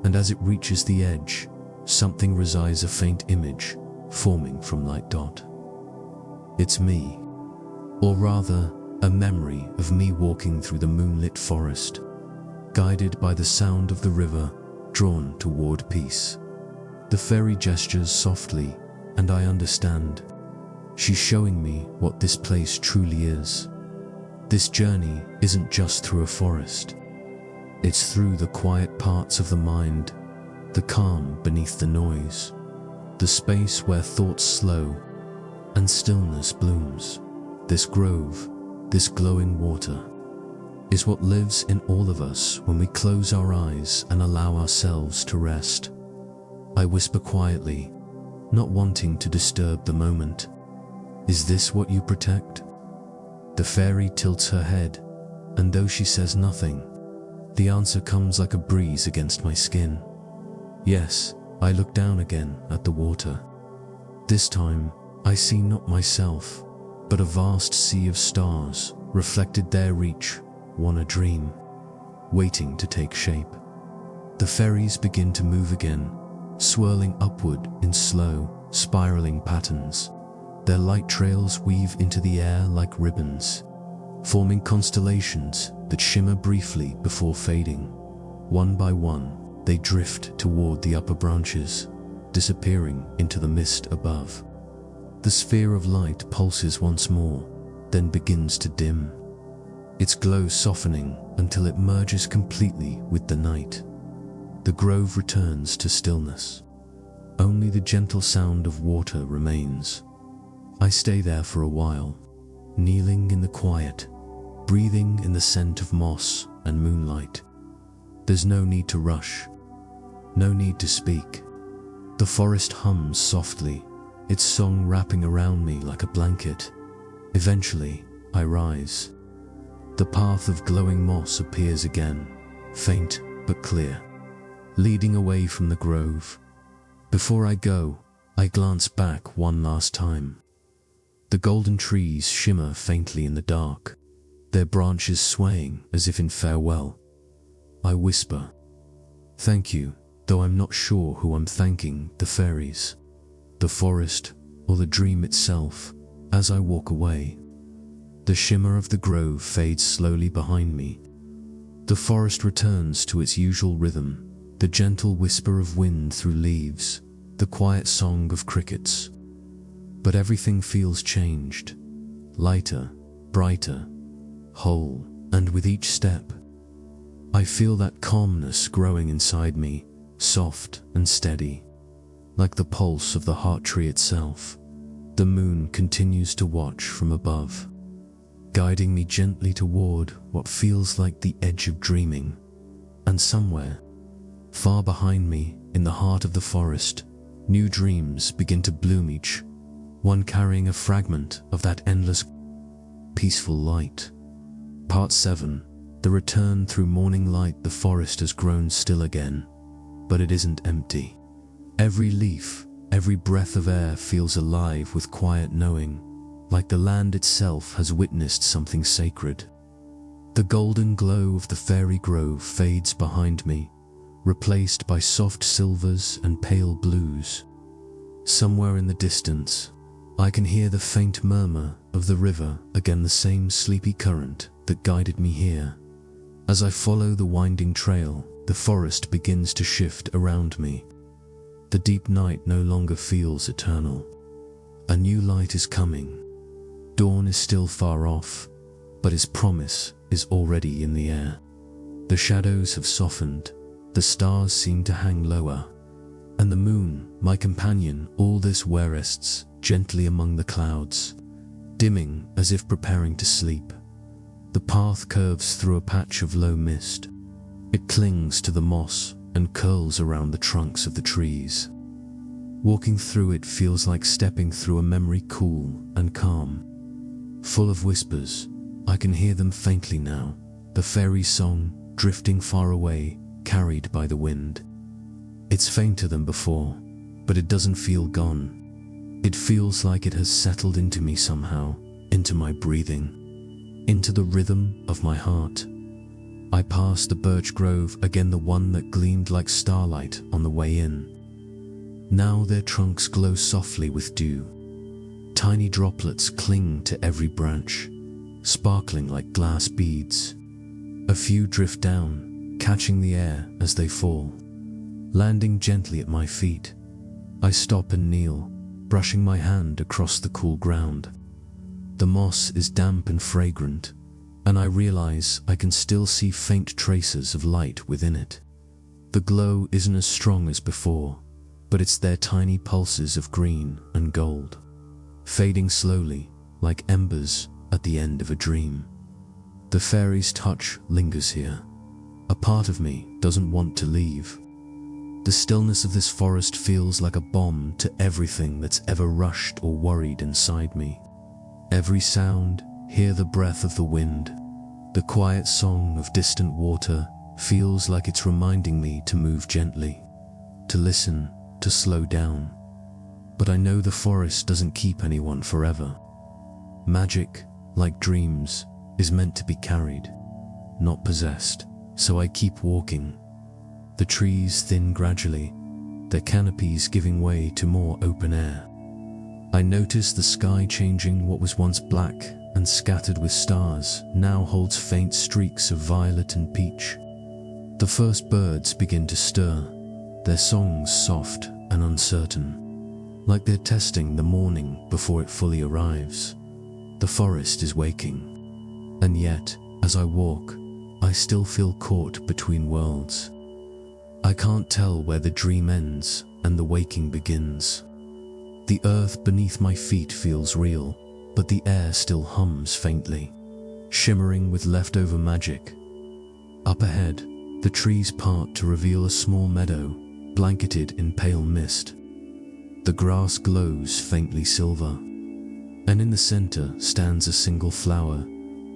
and as it reaches the edge, something resides, a faint image forming from light dot. It's me, or rather, a memory of me walking through the moonlit forest, guided by the sound of the river, drawn toward peace. The fairy gestures softly, and I understand. She's showing me what this place truly is. This journey isn't just through a forest. It's through the quiet parts of the mind, the calm beneath the noise, the space where thoughts slow and stillness blooms. This grove, this glowing water, is what lives in all of us when we close our eyes and allow ourselves to rest. I whisper quietly, not wanting to disturb the moment. Is this what you protect? The fairy tilts her head, and though she says nothing, the answer comes like a breeze against my skin. Yes, I look down again at the water. This time, I see not myself, but a vast sea of stars, reflected there, reach, one a dream, waiting to take shape. The fairies begin to move again, swirling upward in slow, spiraling patterns. Their light trails weave into the air like ribbons, forming constellations that shimmer briefly before fading. One by one, they drift toward the upper branches, disappearing into the mist above. The sphere of light pulses once more, then begins to dim, its glow softening until it merges completely with the night. The grove returns to stillness. Only the gentle sound of water remains. I stay there for a while, kneeling in the quiet, breathing in the scent of moss and moonlight. There's no need to rush, no need to speak. The forest hums softly, its song wrapping around me like a blanket. Eventually, I rise. The path of glowing moss appears again, faint but clear, leading away from the grove. Before I go, I glance back one last time. The golden trees shimmer faintly in the dark, their branches swaying as if in farewell. I whisper, "Thank you," though I'm not sure who I'm thanking, the fairies, the forest, or the dream itself. As I walk away, the shimmer of the grove fades slowly behind me. The forest returns to its usual rhythm, the gentle whisper of wind through leaves, the quiet song of crickets. But everything feels changed, lighter, brighter, whole, and with each step, I feel that calmness growing inside me, soft and steady, like the pulse of the heart tree itself. The moon continues to watch from above, guiding me gently toward what feels like the edge of dreaming. And somewhere, far behind me, in the heart of the forest, new dreams begin to bloom, each one carrying a fragment of that endless, peaceful light. Part 7. The return through morning light. The forest has grown still again, but it isn't empty. Every leaf, every breath of air feels alive with quiet knowing, like the land itself has witnessed something sacred. The golden glow of the fairy grove fades behind me, replaced by soft silvers and pale blues. Somewhere in the distance, I can hear the faint murmur of the river, again the same sleepy current that guided me here. As I follow the winding trail, the forest begins to shift around me. The deep night no longer feels eternal. A new light is coming. Dawn is still far off, but its promise is already in the air. The shadows have softened, the stars seem to hang lower, and the moon, my companion, all this rests gently among the clouds, dimming as if preparing to sleep. The path curves through a patch of low mist. It clings to the moss and curls around the trunks of the trees. Walking through it feels like stepping through a memory, cool and calm, full of whispers. I can hear them faintly now, the fairy song drifting far away, carried by the wind. It's fainter than before, but it doesn't feel gone. It feels like it has settled into me somehow, into my breathing, into the rhythm of my heart. I pass the birch grove again, the one that gleamed like starlight on the way in. Now their trunks glow softly with dew. Tiny droplets cling to every branch, sparkling like glass beads. A few drift down, catching the air as they fall, landing gently at my feet. I stop and kneel, brushing my hand across the cool ground. The moss is damp and fragrant, and I realize I can still see faint traces of light within it. The glow isn't as strong as before, but it's their tiny pulses of green and gold, fading slowly like embers at the end of a dream. The fairy's touch lingers here. A part of me doesn't want to leave. The stillness of this forest feels like a balm to everything that's ever rushed or worried inside me. Every sound, hear the breath of the wind, the quiet song of distant water, feels like it's reminding me to move gently, to listen, to slow down. But I know the forest doesn't keep anyone forever. Magic, like dreams, is meant to be carried, not possessed, so I keep walking. The trees thin gradually, their canopies giving way to more open air. I notice the sky changing. What was once black and scattered with stars now holds faint streaks of violet and peach. The first birds begin to stir, their songs soft and uncertain, like they're testing the morning before it fully arrives. The forest is waking, and yet, as I walk, I still feel caught between worlds. I can't tell where the dream ends and the waking begins. The earth beneath my feet feels real, but the air still hums faintly, shimmering with leftover magic. Up ahead, the trees part to reveal a small meadow, blanketed in pale mist. The grass glows faintly silver, and in the center stands a single flower,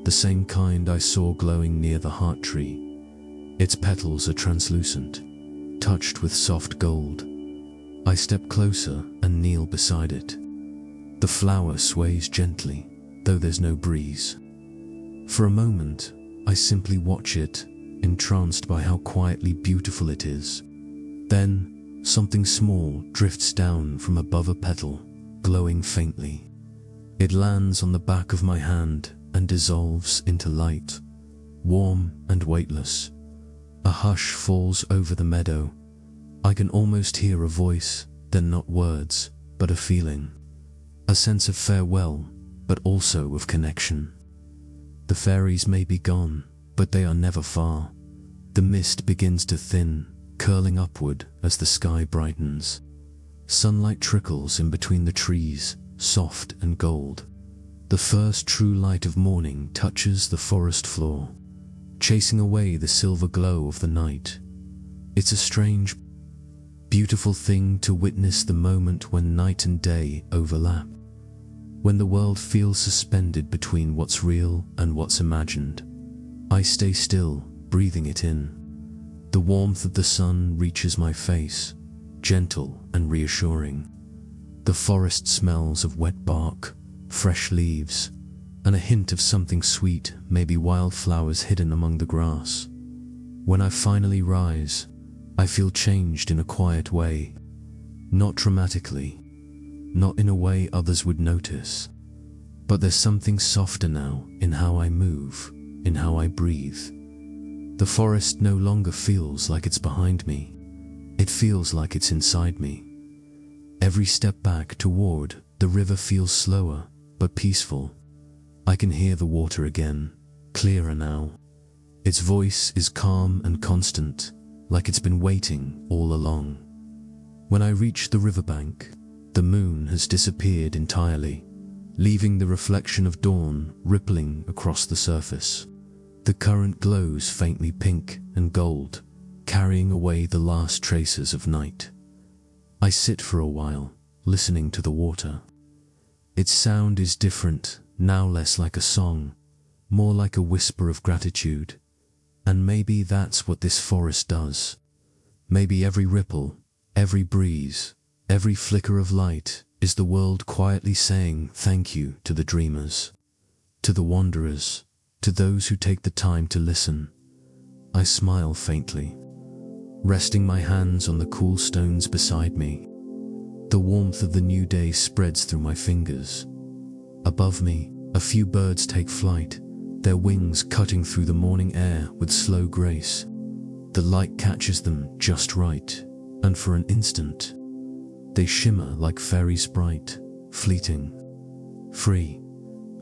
the same kind I saw glowing near the heart tree. Its petals are translucent, touched with soft gold. I step closer and kneel beside it. The flower sways gently, though there's no breeze. For a moment, I simply watch it, entranced by how quietly beautiful it is. Then, something small drifts down from above a petal, glowing faintly. It lands on the back of my hand and dissolves into light, warm and weightless. A hush falls over the meadow. I can almost hear a voice, then not words, but a feeling. A sense of farewell, but also of connection. The fairies may be gone, but they are never far. The mist begins to thin, curling upward as the sky brightens. Sunlight trickles in between the trees, soft and gold. The first true light of morning touches the forest floor, chasing away the silver glow of the night. It's a strange, beautiful thing to witness, the moment when night and day overlap, when the world feels suspended between what's real and what's imagined. I stay still, breathing it in. The warmth of the sun reaches my face, gentle and reassuring. The forest smells of wet bark, fresh leaves, and a hint of something sweet, maybe wildflowers hidden among the grass. When I finally rise, I feel changed in a quiet way. Not dramatically, not in a way others would notice, but there's something softer now in how I move, in how I breathe. The forest no longer feels like it's behind me. It feels like it's inside me. Every step back toward the river feels slower, but peaceful. I can hear the water again, clearer now. Its voice is calm and constant, like it's been waiting all along. When I reach the riverbank, the moon has disappeared entirely, leaving the reflection of dawn rippling across the surface. The current glows faintly pink and gold, carrying away the last traces of night. I sit for a while, listening to the water. Its sound is different, now less like a song, more like a whisper of gratitude. And maybe that's what this forest does. Maybe every ripple, every breeze, every flicker of light is the world quietly saying thank you to the dreamers, to the wanderers, to those who take the time to listen. I smile faintly, resting my hands on the cool stones beside me. The warmth of the new day spreads through my fingers. Above me, a few birds take flight, their wings cutting through the morning air with slow grace. The light catches them just right, and for an instant, they shimmer like fairies, bright, fleeting, free.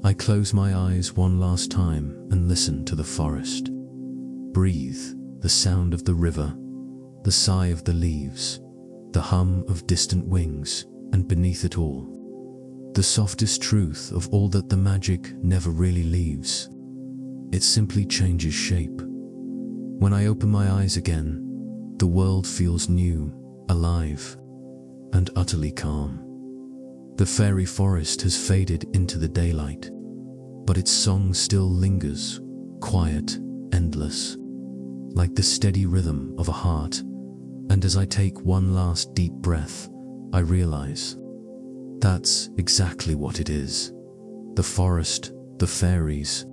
I close my eyes one last time and listen to the forest. Breathe the sound of the river, the sigh of the leaves, the hum of distant wings, and beneath it all, the softest truth of all, that the magic never really leaves. It simply changes shape. When I open my eyes again, the world feels new, alive, and utterly calm. The fairy forest has faded into the daylight, but its song still lingers, quiet, endless, like the steady rhythm of a heart. And as I take one last deep breath, I realize that's exactly what it is. The forest, the fairies,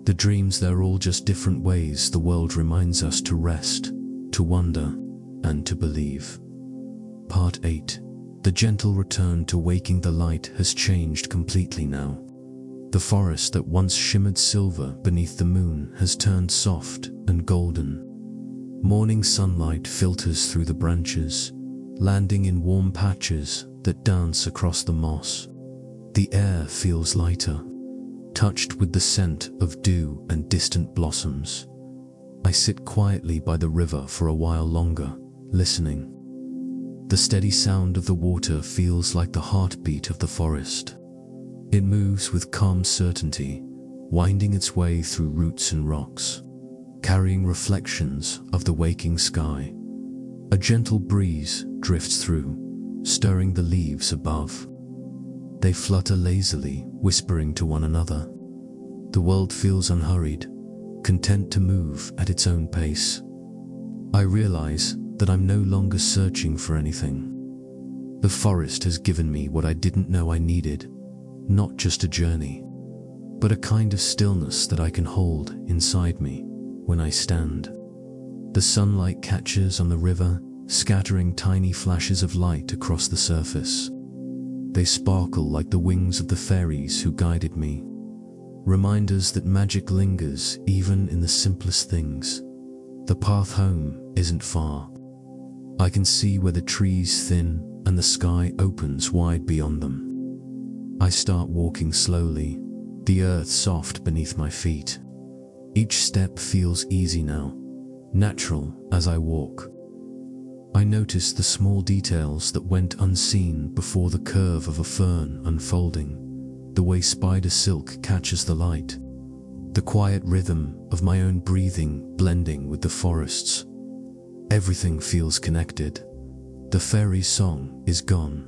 the dreams, they're all just different ways the world reminds us to rest, to wonder, and to believe. Part 8. The gentle return to waking. The light has changed completely now. The forest that once shimmered silver beneath the moon has turned soft and golden. Morning sunlight filters through the branches, landing in warm patches that dance across the moss. The air feels lighter, touched with the scent of dew and distant blossoms. I sit quietly by the river for a while longer, listening. The steady sound of the water feels like the heartbeat of the forest. It moves with calm certainty, winding its way through roots and rocks, carrying reflections of the waking sky. A gentle breeze drifts through, stirring the leaves above. They flutter lazily, whispering to one another. The world feels unhurried, content to move at its own pace. I realize that I'm no longer searching for anything. The forest has given me what I didn't know I needed, not just a journey, but a kind of stillness that I can hold inside me when I stand. The sunlight catches on the river, scattering tiny flashes of light across the surface. They sparkle like the wings of the fairies who guided me, reminders that magic lingers even in the simplest things. The path home isn't far. I can see where the trees thin and the sky opens wide beyond them. I start walking slowly, the earth soft beneath my feet. Each step feels easy now, natural as I walk. I notice the small details that went unseen before the curve of a fern unfolding, the way spider silk catches the light, the quiet rhythm of my own breathing blending with the forest's. Everything feels connected. The fairy's song is gone.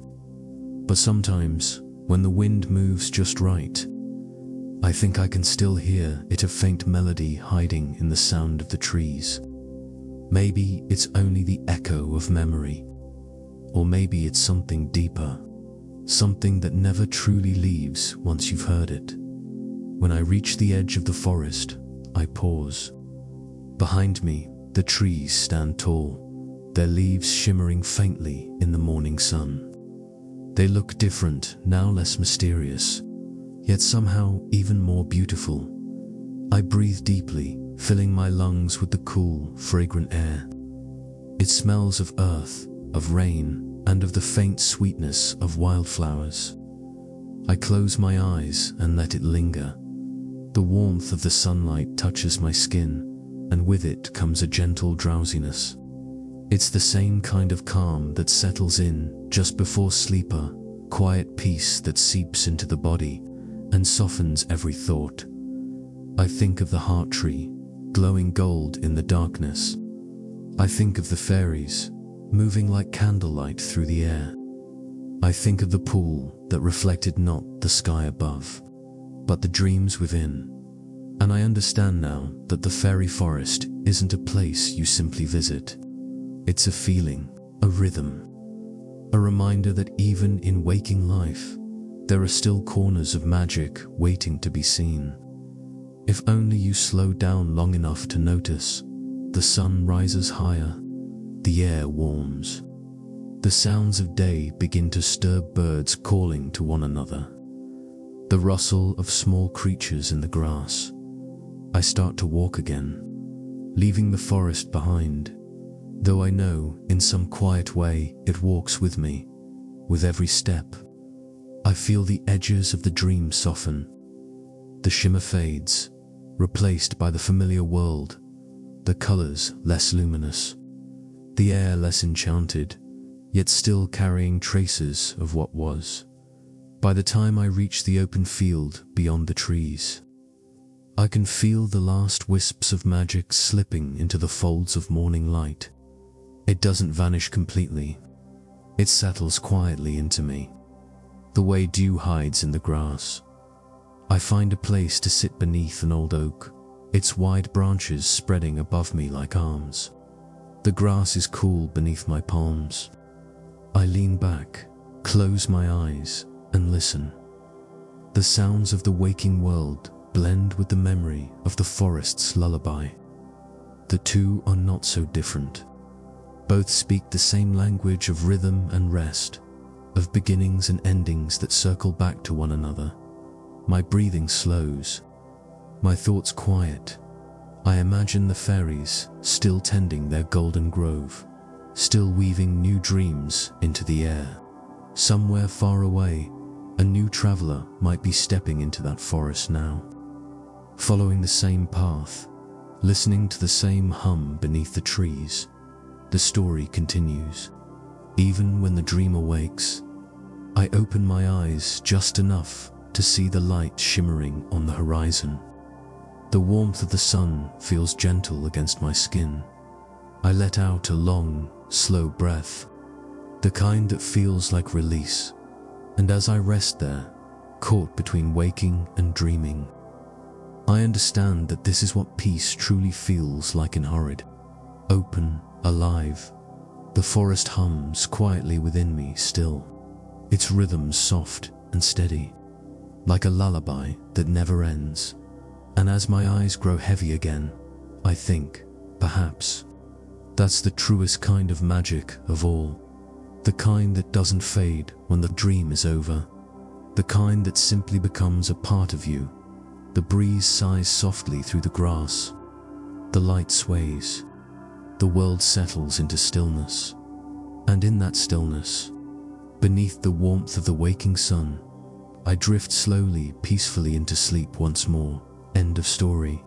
But sometimes, when the wind moves just right, I think I can still hear it, a faint melody hiding in the sound of the trees. Maybe it's only the echo of memory, or maybe it's something deeper, something that never truly leaves once you've heard it. When I reach the edge of the forest, I pause. Behind me, the trees stand tall, their leaves shimmering faintly in the morning sun. They look different, now less mysterious, yet somehow even more beautiful. I breathe deeply, filling my lungs with the cool, fragrant air. It smells of earth, of rain, and of the faint sweetness of wildflowers. I close my eyes and let it linger. The warmth of the sunlight touches my skin, and with it comes a gentle drowsiness. It's the same kind of calm that settles in just before sleep, a quiet peace that seeps into the body and softens every thought. I think of the heart tree, glowing gold in the darkness. I think of the fairies, moving like candlelight through the air. I think of the pool that reflected not the sky above, but the dreams within. And I understand now that the fairy forest isn't a place you simply visit. It's a feeling, a rhythm, a reminder that even in waking life, there are still corners of magic waiting to be seen. If only you slow down long enough to notice. The sun rises higher, the air warms. The sounds of day begin to stir, birds calling to one another. The rustle of small creatures in the grass. I start to walk again, leaving the forest behind, though I know in some quiet way it walks with me. With every step, I feel the edges of the dream soften. The shimmer fades, replaced by the familiar world, the colors less luminous, the air less enchanted, yet still carrying traces of what was. By the time I reach the open field beyond the trees, I can feel the last wisps of magic slipping into the folds of morning light. It doesn't vanish completely. It settles quietly into me, the way dew hides in the grass. I find a place to sit beneath an old oak, its wide branches spreading above me like arms. The grass is cool beneath my palms. I lean back, close my eyes, and listen. The sounds of the waking world blend with the memory of the forest's lullaby. The two are not so different. Both speak the same language of rhythm and rest, of beginnings and endings that circle back to one another. My breathing slows, my thoughts quiet. I imagine the fairies still tending their golden grove, still weaving new dreams into the air. Somewhere far away, a new traveler might be stepping into that forest now, following the same path, listening to the same hum beneath the trees. The story continues. Even when the dream awakes, I open my eyes just enough to see the light shimmering on the horizon. The warmth of the sun feels gentle against my skin. I let out a long, slow breath, the kind that feels like release. And as I rest there, caught between waking and dreaming, I understand that this is what peace truly feels like in Horrid. Open, alive. The forest hums quietly within me still, its rhythms soft and steady. like a lullaby that never ends. And as my eyes grow heavy again, I think, perhaps, that's the truest kind of magic of all. The kind that doesn't fade when the dream is over. The kind that simply becomes a part of you. The breeze sighs softly through the grass. The light sways. The world settles into stillness. And in that stillness, beneath the warmth of the waking sun, I drift slowly, peacefully into sleep once more. End of story.